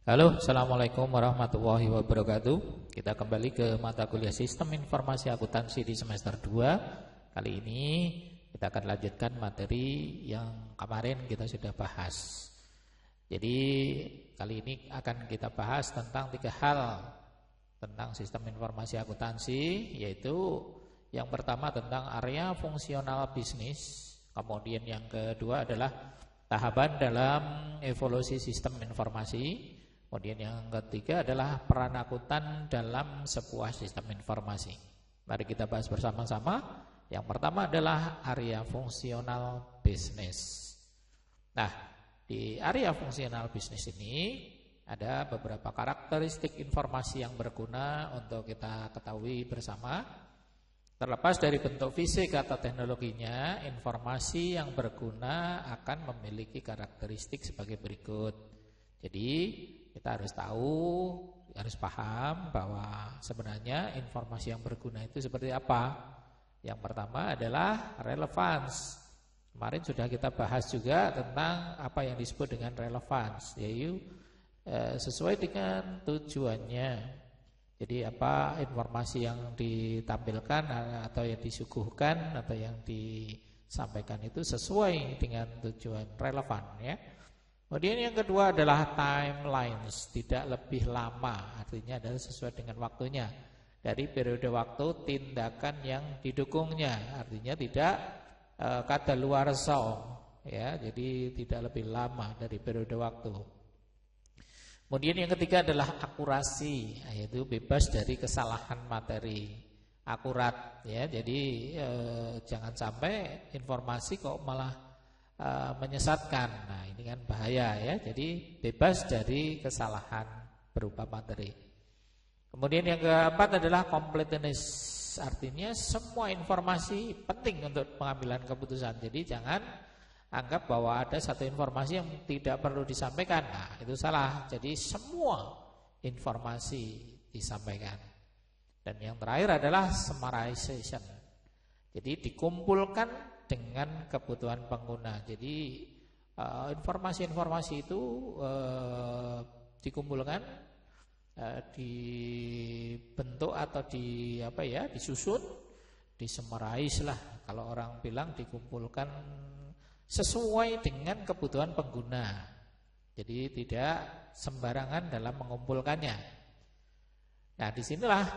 Halo, Assalamualaikum warahmatullahi wabarakatuh. Kita kembali ke mata kuliah Sistem Informasi Akuntansi di semester 2. Kali ini kita akan lanjutkan materi yang kemarin kita sudah bahas. Jadi kali ini akan kita bahas tentang 3 hal tentang Sistem Informasi Akuntansi, yaitu yang pertama tentang area fungsional bisnis. Kemudian yang kedua adalah tahapan dalam evolusi sistem informasi. Kemudian yang ketiga adalah peran akuntan dalam sebuah sistem informasi. Mari kita bahas bersama-sama. Yang pertama adalah area fungsional bisnis. Nah, di area fungsional bisnis ini ada beberapa karakteristik informasi yang berguna untuk kita ketahui bersama. Terlepas dari bentuk fisik atau teknologinya, informasi yang berguna akan memiliki karakteristik sebagai berikut. Jadi kita harus tahu, harus paham bahwa sebenarnya informasi yang berguna itu seperti apa. Yang pertama adalah relevance. Kemarin sudah kita bahas juga tentang apa yang disebut dengan relevance, yaitu sesuai dengan tujuannya. Jadi apa informasi yang ditampilkan atau yang disuguhkan atau yang disampaikan itu sesuai dengan tujuan, relevan ya. Kemudian yang kedua adalah timelines, tidak lebih lama, artinya adalah sesuai dengan waktunya. Dari periode waktu tindakan yang didukungnya, artinya tidak kadaluarsa ya, jadi tidak lebih lama dari periode waktu. Kemudian yang ketiga adalah akurasi, yaitu bebas dari kesalahan materi, akurat ya. Jadi jangan sampai informasi kok malah menyesatkan. Nah, ini kan bahaya ya. Jadi bebas dari kesalahan berupa materi. Kemudian yang keempat adalah completeness, artinya semua informasi penting untuk pengambilan keputusan. Jadi jangan anggap bahwa ada satu informasi yang tidak perlu disampaikan. Nah, itu salah. Jadi semua informasi disampaikan. Dan yang terakhir adalah summarization. Jadi dikumpulkan dengan kebutuhan pengguna. Jadi informasi-informasi itu dikumpulkan, dibentuk atau disusun, disummarize lah. Kalau orang bilang dikumpulkan sesuai dengan kebutuhan pengguna. Jadi tidak sembarangan dalam mengumpulkannya. Nah, disinilah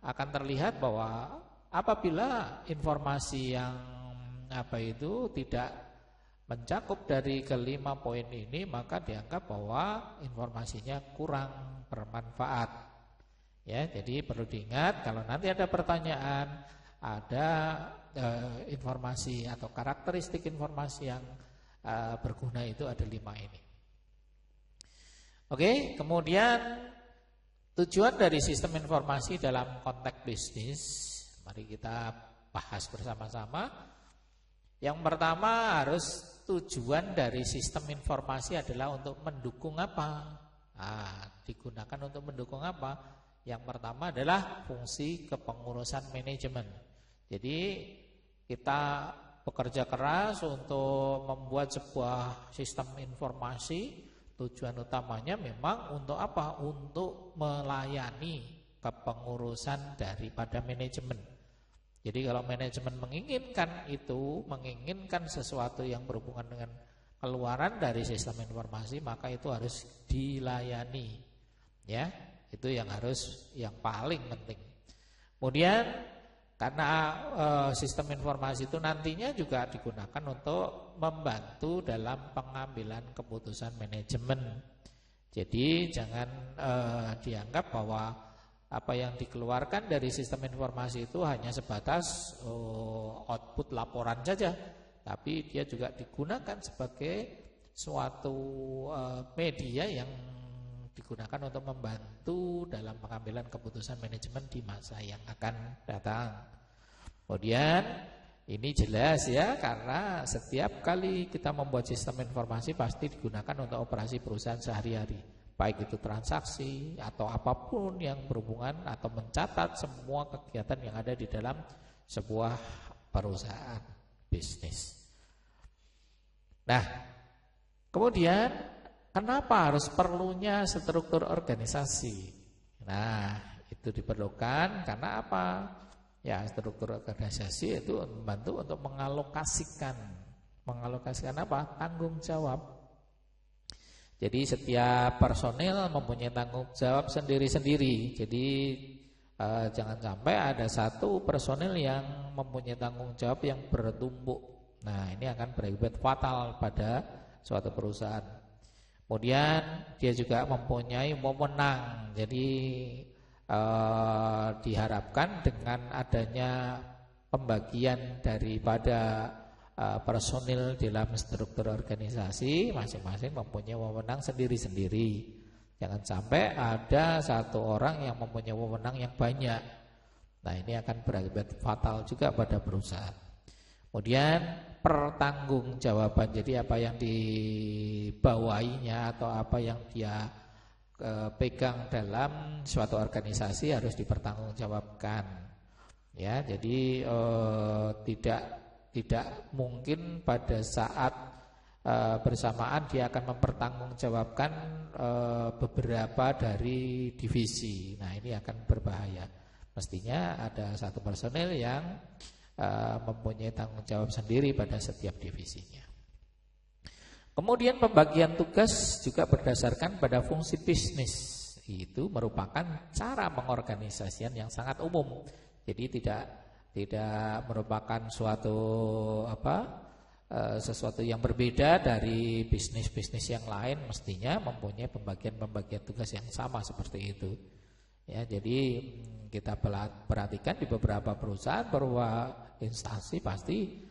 akan terlihat bahwa apabila informasi yang tidak mencakup dari kelima poin ini, maka dianggap bahwa informasinya kurang bermanfaat. Ya, jadi perlu diingat kalau nanti ada pertanyaan, ada informasi atau karakteristik informasi yang berguna itu ada 5 ini. Oke, kemudian tujuan dari sistem informasi dalam konteks bisnis, mari kita bahas bersama-sama. Yang pertama harus tujuan dari sistem informasi adalah untuk mendukung apa? Digunakan untuk mendukung apa? Yang pertama adalah fungsi kepengurusan manajemen. Jadi kita bekerja keras untuk membuat sebuah sistem informasi. Tujuan utamanya memang untuk apa? Untuk melayani kepengurusan daripada manajemen. Jadi kalau manajemen menginginkan sesuatu yang berhubungan dengan keluaran dari sistem informasi, maka itu harus dilayani. Ya, itu yang paling penting. Kemudian karena sistem informasi itu nantinya juga digunakan untuk membantu dalam pengambilan keputusan manajemen. Jadi jangan dianggap bahwa apa yang dikeluarkan dari sistem informasi itu hanya sebatas output laporan saja, tapi dia juga digunakan sebagai suatu media yang digunakan untuk membantu dalam pengambilan keputusan manajemen di masa yang akan datang. Kemudian ini jelas ya, karena setiap kali kita membuat sistem informasi pasti digunakan untuk operasi perusahaan sehari-hari, baik itu transaksi atau apapun yang berhubungan atau mencatat semua kegiatan yang ada di dalam sebuah perusahaan bisnis. Nah, kemudian kenapa harus perlunya struktur organisasi? Nah, itu diperlukan karena apa? Ya, struktur organisasi itu membantu untuk mengalokasikan apa? Tanggung jawab. Jadi setiap personil mempunyai tanggung jawab sendiri-sendiri. Jadi jangan sampai ada satu personil yang mempunyai tanggung jawab yang bertumpuk. Nah, ini akan berakibat fatal pada suatu perusahaan. Kemudian dia juga mempunyai wewenang. Jadi diharapkan dengan adanya pembagian daripada personil dalam struktur organisasi, masing-masing mempunyai wewenang sendiri-sendiri. Jangan sampai ada satu orang yang mempunyai wewenang yang banyak. Nah, ini akan berakibat fatal juga pada perusahaan. Kemudian pertanggungjawaban. Jadi apa yang dibawahinya atau apa yang dia pegang dalam suatu organisasi harus dipertanggungjawabkan. Ya, jadi tidak mungkin pada saat bersamaan dia akan mempertanggungjawabkan beberapa dari divisi. Nah, ini akan berbahaya. Mestinya ada satu personel yang mempunyai tanggung jawab sendiri pada setiap divisinya. Kemudian pembagian tugas juga berdasarkan pada fungsi bisnis. Itu merupakan cara pengorganisasian yang sangat umum. Jadi tidak merupakan sesuatu yang berbeda dari bisnis-bisnis yang lain, mestinya mempunyai pembagian tugas yang sama seperti itu. Ya, jadi kita perhatikan di beberapa perusahaan, beberapa instansi pasti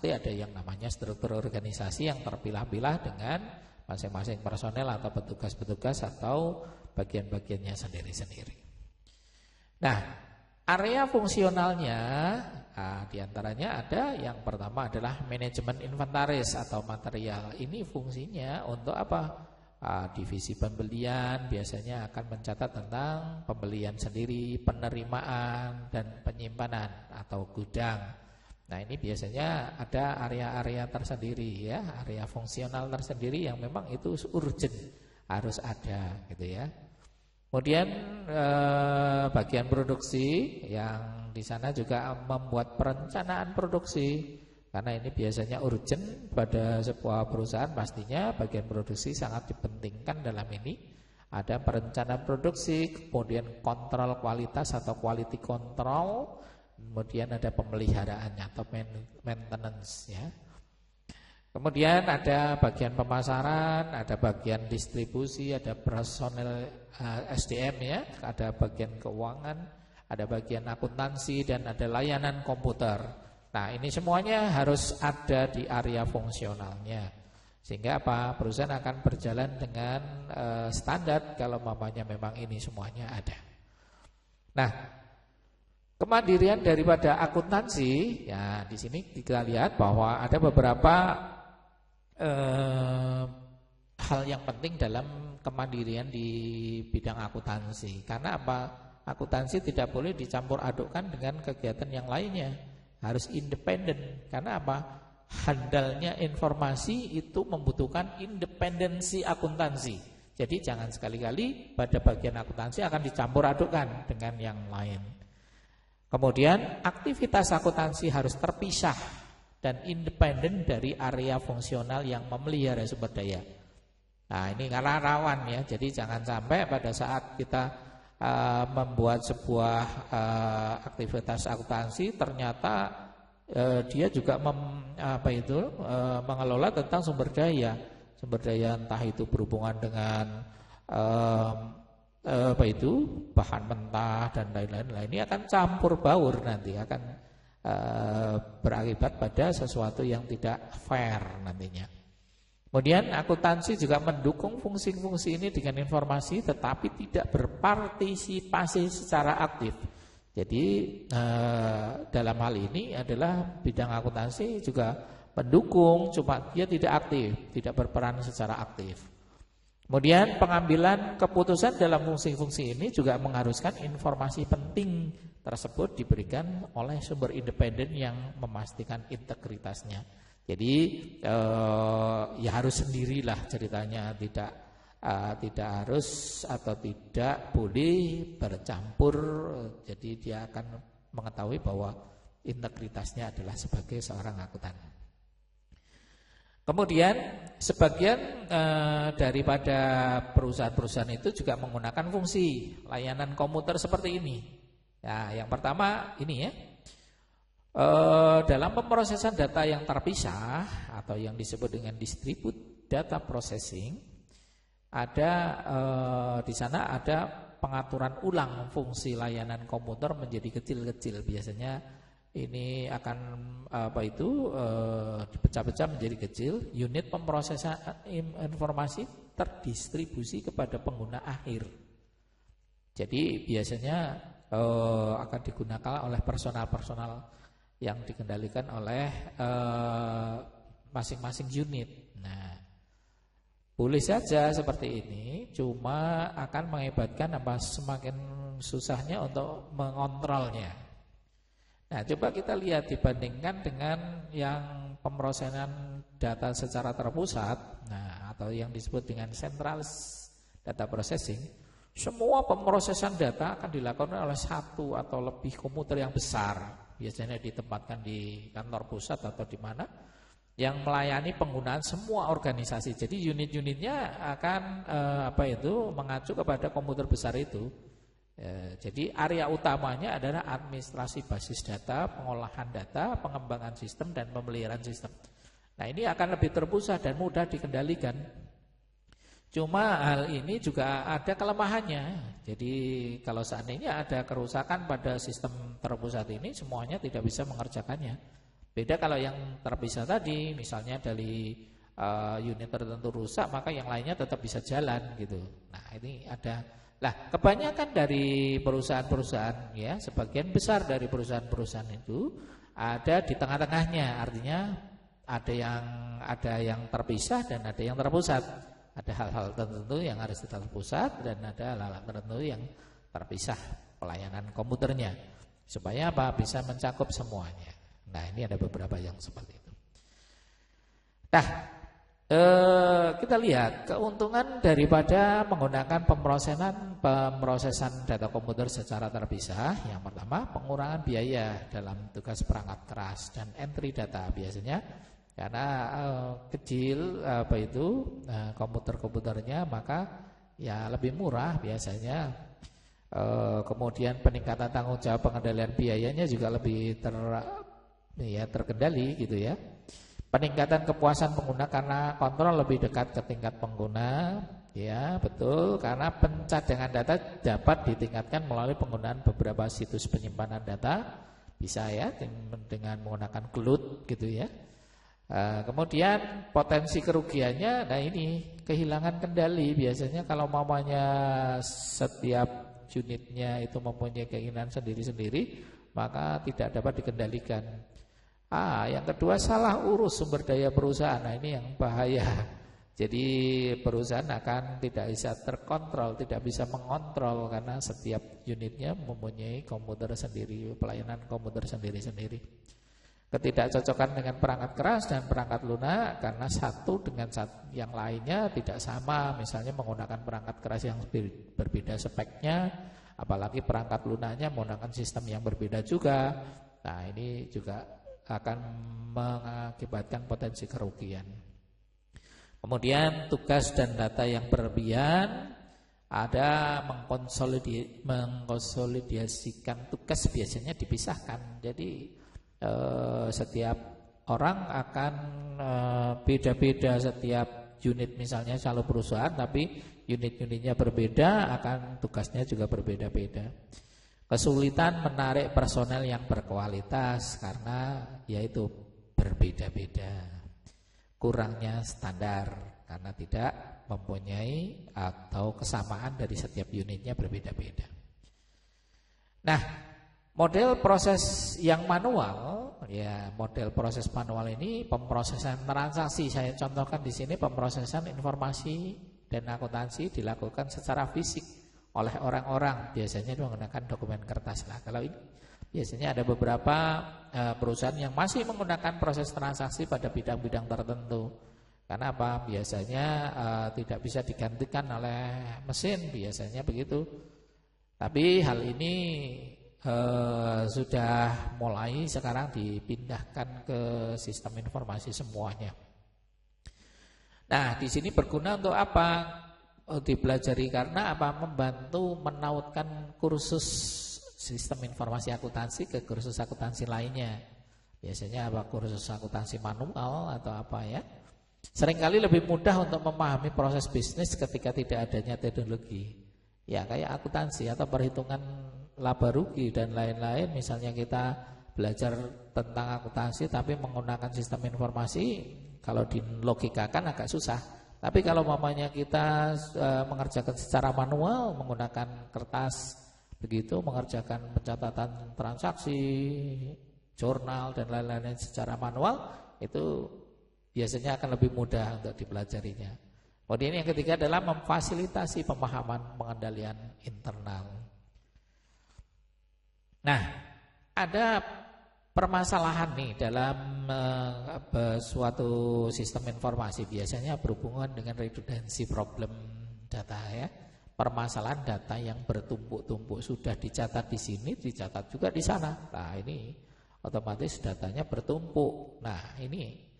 ada yang namanya struktur organisasi yang terpilah-pilah dengan masing-masing personel atau petugas-petugas atau bagian-bagiannya sendiri-sendiri. Nah, area fungsionalnya diantaranya ada yang pertama adalah manajemen inventaris atau material. Ini fungsinya untuk apa? Divisi pembelian biasanya akan mencatat tentang pembelian sendiri, penerimaan dan penyimpanan atau gudang. Nah, ini biasanya ada area-area tersendiri ya, area fungsional tersendiri yang memang itu urgent, harus ada gitu ya. Kemudian bagian produksi yang di sana juga membuat perencanaan produksi. Karena ini biasanya urgent pada sebuah perusahaan, pastinya bagian produksi sangat dipentingkan dalam ini. Ada perencanaan produksi, kemudian kontrol kualitas atau quality control, kemudian ada pemeliharaannya atau maintenance ya. Kemudian ada bagian pemasaran, ada bagian distribusi, ada personel SDM ya, ada bagian keuangan, ada bagian akuntansi dan ada layanan komputer. Nah, ini semuanya harus ada di area fungsionalnya. Sehingga apa? Perusahaan akan berjalan dengan standar kalau mamanya memang ini semuanya ada. Nah, kemandirian daripada akuntansi, ya di sini kita lihat bahwa ada beberapa hal yang penting dalam kemandirian di bidang akuntansi. Karena apa? Akuntansi tidak boleh dicampur adukkan dengan kegiatan yang lainnya. Harus independen. Karena apa? Handalnya informasi itu membutuhkan independensi akuntansi. Jadi jangan sekali-kali pada bagian akuntansi akan dicampur adukkan dengan yang lain. Kemudian aktivitas akuntansi harus terpisah dan independen dari area fungsional yang memelihara sumber daya. Nah, ini karena rawan ya. Jadi jangan sampai pada saat kita membuat sebuah aktivitas akuntansi ternyata dia juga mengelola tentang sumber daya entah itu berhubungan dengan bahan mentah dan lain-lain. Nah, ini akan campur baur nanti, akan berakibat pada sesuatu yang tidak fair nantinya. Kemudian akuntansi juga mendukung fungsi-fungsi ini dengan informasi tetapi tidak berpartisipasi secara aktif. Jadi dalam hal ini adalah bidang akuntansi juga mendukung, cuma dia tidak aktif, tidak berperan secara aktif. Kemudian pengambilan keputusan dalam fungsi-fungsi ini juga mengharuskan informasi penting tersebut diberikan oleh sumber independen yang memastikan integritasnya. Jadi ya harus sendirilah ceritanya, tidak harus atau tidak boleh bercampur. Jadi dia akan mengetahui bahwa integritasnya adalah sebagai seorang akuntan. Kemudian sebagian daripada perusahaan-perusahaan itu juga menggunakan fungsi layanan komuter seperti ini. Nah, yang pertama ini ya, dalam pemrosesan data yang terpisah atau yang disebut dengan distribute data processing, ada di sana ada pengaturan ulang fungsi layanan komuter menjadi kecil-kecil. Biasanya ini akan dipecah-pecah menjadi kecil. Unit pemrosesan informasi terdistribusi kepada pengguna akhir. Jadi biasanya akan digunakan oleh personal-personal yang dikendalikan oleh masing-masing unit. Nah, boleh saja seperti ini, cuma akan mengakibatkan semakin susahnya untuk mengontrolnya. Nah, coba kita lihat dibandingkan dengan yang pemrosesan data secara terpusat, atau yang disebut dengan central data processing. Semua pemrosesan data akan dilakukan oleh satu atau lebih komputer yang besar. Biasanya ditempatkan di kantor pusat atau di mana, yang melayani penggunaan semua organisasi. Jadi unit-unitnya akan mengacu kepada komputer besar itu. Jadi area utamanya adalah administrasi basis data, pengolahan data, pengembangan sistem dan pemeliharaan sistem. Nah, ini akan lebih terpusat dan mudah dikendalikan. Cuma hal ini juga ada kelemahannya. Jadi kalau seandainya ada kerusakan pada sistem terpusat ini, semuanya tidak bisa mengerjakannya. Beda kalau yang terpisah tadi, misalnya dari unit tertentu rusak, maka yang lainnya tetap bisa jalan gitu. Nah, ini ada. Lah, kebanyakan dari perusahaan-perusahaan ya, sebagian besar dari perusahaan-perusahaan itu ada di tengah-tengahnya. Artinya ada yang terpisah dan ada yang terpusat. Ada hal-hal tertentu yang harus terpusat dan ada hal-hal tertentu yang terpisah pelayanan komputernya. Supaya bisa mencakup semuanya. Nah, ini ada beberapa yang seperti itu. Nah, kita lihat keuntungan daripada menggunakan pemrosesan data komputer secara terpisah. Yang pertama, pengurangan biaya dalam tugas perangkat keras dan entry data. Biasanya karena kecil komputer-komputernya, maka ya lebih murah biasanya. Kemudian peningkatan tanggung jawab pengendalian biayanya juga lebih terkendali gitu ya. Peningkatan kepuasan pengguna karena kontrol lebih dekat ke tingkat pengguna, ya betul, karena pencadangan data dapat ditingkatkan melalui penggunaan beberapa situs penyimpanan data, bisa ya dengan menggunakan cloud gitu ya. Kemudian potensi kerugiannya, nah ini kehilangan kendali. Biasanya kalau mamanya setiap unitnya itu mempunyai keinginan sendiri-sendiri, maka tidak dapat dikendalikan. Yang kedua, salah urus sumber daya perusahaan. Nah, ini yang bahaya. Jadi perusahaan akan tidak bisa terkontrol, tidak bisa mengontrol karena setiap unitnya mempunyai komputer sendiri, pelayanan komputer sendiri-sendiri. Ketidakcocokan dengan perangkat keras dan perangkat lunak karena satu dengan yang lainnya tidak sama. Misalnya menggunakan perangkat keras yang berbeda speknya, apalagi perangkat lunaknya menggunakan sistem yang berbeda juga. Nah, ini juga akan mengakibatkan potensi kerugian. Kemudian tugas dan data yang berlebihan, ada mengkonsolidasikan tugas, biasanya dipisahkan. Jadi setiap orang akan beda-beda, setiap unit misalnya selalu perusahaan, tapi unit-unitnya berbeda, akan tugasnya juga berbeda-beda. Kesulitan menarik personel yang berkualitas karena yaitu berbeda-beda. Kurangnya standar karena tidak mempunyai atau kesamaan dari setiap unitnya berbeda-beda. Nah, model proses yang manual, ya model proses manual ini pemrosesan transaksi. Saya contohkan di sini pemrosesan informasi dan akuntansi dilakukan secara fisik oleh orang-orang, biasanya menggunakan dokumen kertas. Nah, kalau ini Biasanya ada beberapa perusahaan yang masih menggunakan proses transaksi pada bidang-bidang tertentu. Karena apa? Biasanya tidak bisa digantikan oleh mesin, biasanya begitu. Tapi hal ini sudah mulai sekarang dipindahkan ke sistem informasi semuanya. Nah, di sini berguna untuk apa? Dipelajari karena apa? Membantu menautkan kursus sistem informasi akuntansi ke kursus akuntansi lainnya. Biasanya apa? Kursus akuntansi manual atau apa ya? Seringkali lebih mudah untuk memahami proses bisnis ketika tidak adanya teknologi. Ya kayak akuntansi atau perhitungan laba rugi dan lain-lain. Misalnya kita belajar tentang akuntansi tapi menggunakan sistem informasi, kalau dilogikakan agak susah. Tapi kalau mamanya kita mengerjakan secara manual menggunakan kertas, begitu mengerjakan pencatatan transaksi, jurnal dan lain-lain secara manual, itu biasanya akan lebih mudah untuk dipelajarinya. Kemudian yang ketiga adalah memfasilitasi pemahaman pengendalian internal. Nah, ada permasalahan nih dalam suatu sistem informasi, biasanya berhubungan dengan redundancy problem data ya. Permasalahan data yang bertumpuk-tumpuk, sudah dicatat di sini, dicatat juga di sana. Nah, ini otomatis datanya bertumpuk. Nah, ini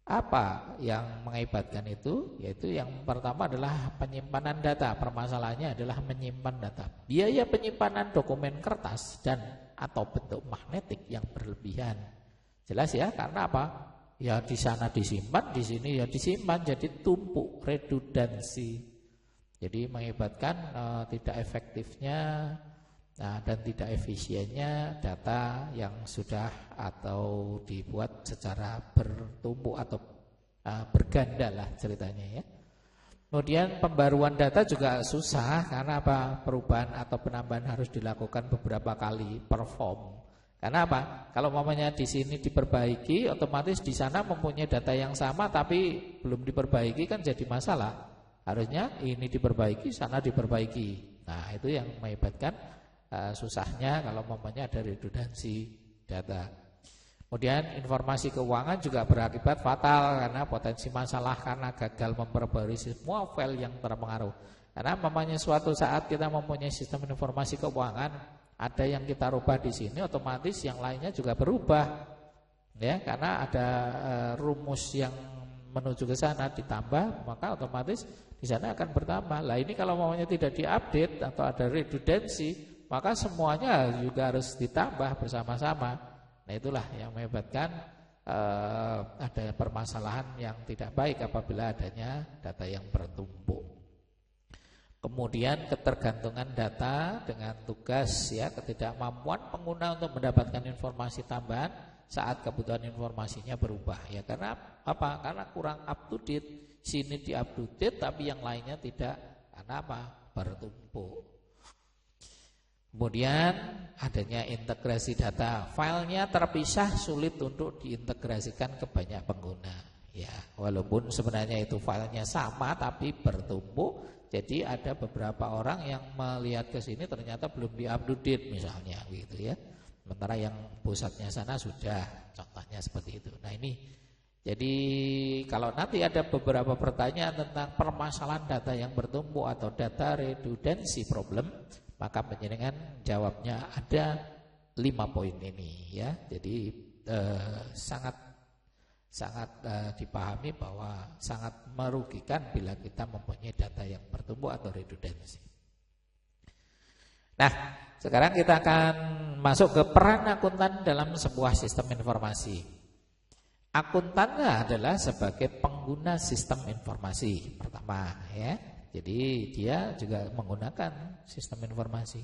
apa yang mengakibatkan itu? Yaitu yang pertama adalah penyimpanan data. Permasalahannya adalah menyimpan data. Biaya penyimpanan dokumen kertas dan atau bentuk magnetik yang berlebihan. Jelas ya, karena apa? Ya di sana disimpan, di sini ya disimpan, jadi tumpuk, redundansi. Jadi mengakibatkan tidak efektifnya dan tidak efisiennya data yang sudah atau dibuat secara bertumpuk atau berganda lah ceritanya ya. Kemudian pembaruan data juga susah karena apa? Perubahan atau penambahan harus dilakukan beberapa kali perform. Karena apa? Kalau mamanya di sini diperbaiki, otomatis di sana mempunyai data yang sama tapi belum diperbaiki kan jadi masalah. Harusnya ini diperbaiki, sana diperbaiki. Nah, itu yang mengakibatkan susahnya kalau mamanya ada redundansi data. Kemudian informasi keuangan juga berakibat fatal karena potensi masalah karena gagal memperbarui semua file yang terpengaruh. Karena mamanya suatu saat kita mempunyai sistem informasi keuangan, ada yang kita rubah di sini, otomatis yang lainnya juga berubah. Ya, karena ada rumus yang menuju ke sana ditambah, maka otomatis di sana akan bertambah. Lah ini kalau mamanya tidak diupdate atau ada redundansi, maka semuanya juga harus ditambah bersama-sama. Nah itulah yang mengakibatkan ada permasalahan yang tidak baik apabila adanya data yang bertumpuk. Kemudian ketergantungan data dengan tugas ya, ketidakmampuan pengguna untuk mendapatkan informasi tambahan saat kebutuhan informasinya berubah ya, karena apa? Karena kurang up to date. Sini di up to date tapi yang lainnya tidak. Karena apa? Bertumpuk. Kemudian adanya integrasi data, filenya terpisah, sulit untuk diintegrasikan ke banyak pengguna. Ya, walaupun sebenarnya itu filenya sama tapi bertumpuk. Jadi ada beberapa orang yang melihat ke sini ternyata belum di up to date misalnya, gitu ya. Sementara yang pusatnya sana sudah, contohnya seperti itu. Nah ini, jadi kalau nanti ada beberapa pertanyaan tentang permasalahan data yang bertumpuk atau data redundancy problem, maka penjenengan jawabnya ada 5 poin ini ya. Jadi sangat dipahami bahwa sangat merugikan bila kita mempunyai data yang bertumpuk atau redundansi. Nah, sekarang kita akan masuk ke peran akuntan dalam sebuah sistem informasi. Akuntan adalah sebagai pengguna sistem informasi pertama ya. Jadi dia juga menggunakan sistem informasi.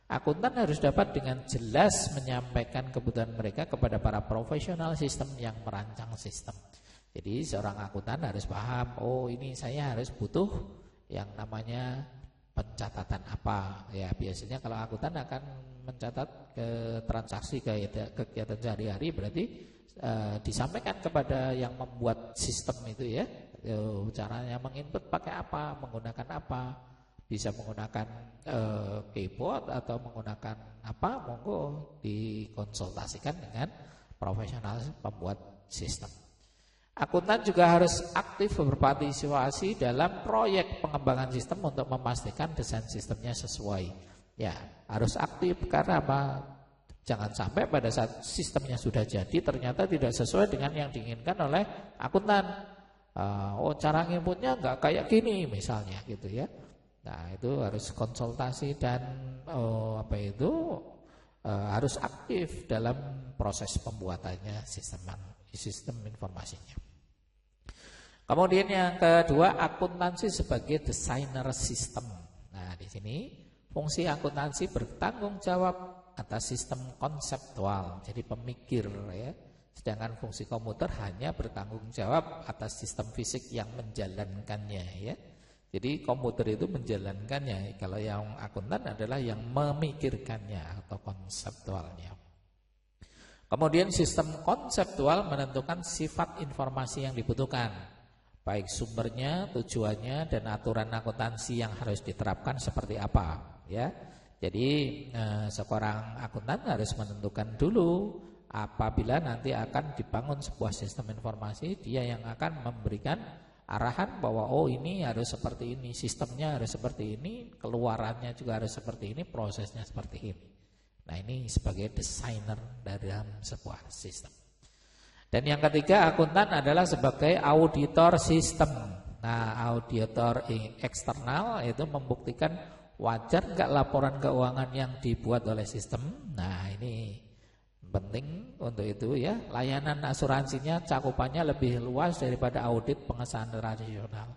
Akuntan harus dapat dengan jelas menyampaikan kebutuhan mereka kepada para profesional sistem yang merancang sistem. Jadi seorang akuntan harus paham, oh ini saya harus butuh yang namanya pencatatan apa. Ya biasanya kalau akuntan akan mencatat ke transaksi kegiatan sehari-hari, berarti disampaikan kepada yang membuat sistem itu ya, caranya menginput pakai apa, menggunakan apa, bisa menggunakan keyboard atau menggunakan apa, monggo dikonsultasikan dengan profesional pembuat sistem. Akuntan juga harus aktif berpartisipasi dalam proyek pengembangan sistem untuk memastikan desain sistemnya sesuai. Ya, harus aktif karena apa? Jangan sampai pada saat sistemnya sudah jadi ternyata tidak sesuai dengan yang diinginkan oleh akuntan. Cara nginputnya nggak kayak gini misalnya gitu ya. Nah, itu harus konsultasi dan harus aktif dalam proses pembuatannya sistem informasinya. Kemudian yang kedua, akuntansi sebagai desainer sistem. Nah, di sini fungsi akuntansi bertanggung jawab atas sistem konseptual, jadi pemikir ya. Sedangkan fungsi komputer hanya bertanggung jawab atas sistem fisik yang menjalankannya ya. Jadi komputer itu menjalankannya, kalau yang akuntan adalah yang memikirkannya atau konseptualnya. Kemudian sistem konseptual menentukan sifat informasi yang dibutuhkan, baik sumbernya, tujuannya, dan aturan akuntansi yang harus diterapkan seperti apa. Ya, jadi seorang akuntan harus menentukan dulu apabila nanti akan dibangun sebuah sistem informasi, dia yang akan memberikan arahan bahwa ini harus seperti ini, sistemnya harus seperti ini, keluarannya juga harus seperti ini, prosesnya seperti ini. Nah, ini sebagai desainer dalam sebuah sistem. Dan yang ketiga, akuntan adalah sebagai auditor sistem. Nah, auditor eksternal itu membuktikan wajar enggak laporan keuangan yang dibuat oleh sistem. Nah, ini penting untuk itu ya. Layanan asuransinya cakupannya lebih luas daripada audit pengesahan tradisional.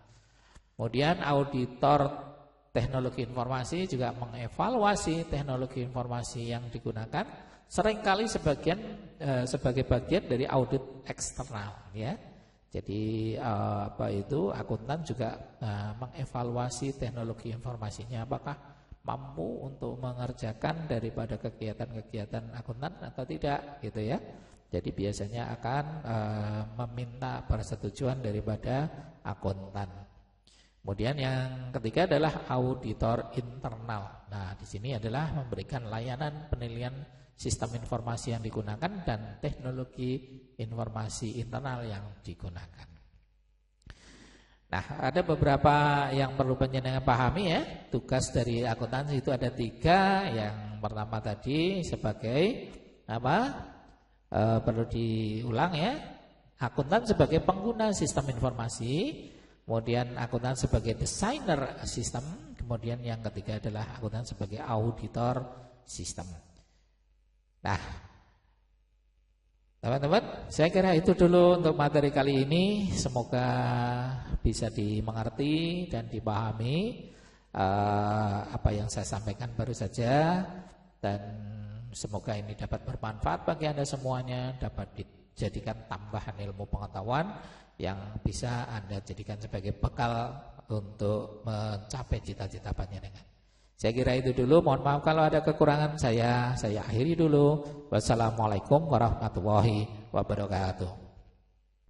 Kemudian auditor teknologi informasi juga mengevaluasi teknologi informasi yang digunakan, seringkali sebagai bagian dari audit eksternal ya. Jadi akuntan juga mengevaluasi teknologi informasinya apakah mampu untuk mengerjakan daripada kegiatan-kegiatan akuntan atau tidak gitu ya. Jadi biasanya akan meminta persetujuan daripada akuntan. Kemudian yang ketiga adalah auditor internal. Nah, di sini adalah memberikan layanan penilaian sistem informasi yang digunakan dan teknologi informasi internal yang digunakan. Nah, ada beberapa yang perlu penjenengan pahami ya. Tugas dari akuntansi itu ada 3. Yang pertama tadi sebagai perlu diulang ya. Akuntan sebagai pengguna sistem informasi, kemudian akuntan sebagai desainer sistem, kemudian yang ketiga adalah akuntan sebagai auditor sistem. Nah, teman-teman, saya kira itu dulu untuk materi kali ini. Semoga bisa dimengerti dan dipahami apa yang saya sampaikan baru saja, dan semoga ini dapat bermanfaat bagi Anda semuanya, dapat dijadikan tambahan ilmu pengetahuan yang bisa Anda jadikan sebagai bekal untuk mencapai cita-cita panjenengan. Saya kira itu dulu, mohon maaf kalau ada kekurangan saya akhiri dulu. Wassalamualaikum warahmatullahi wabarakatuh.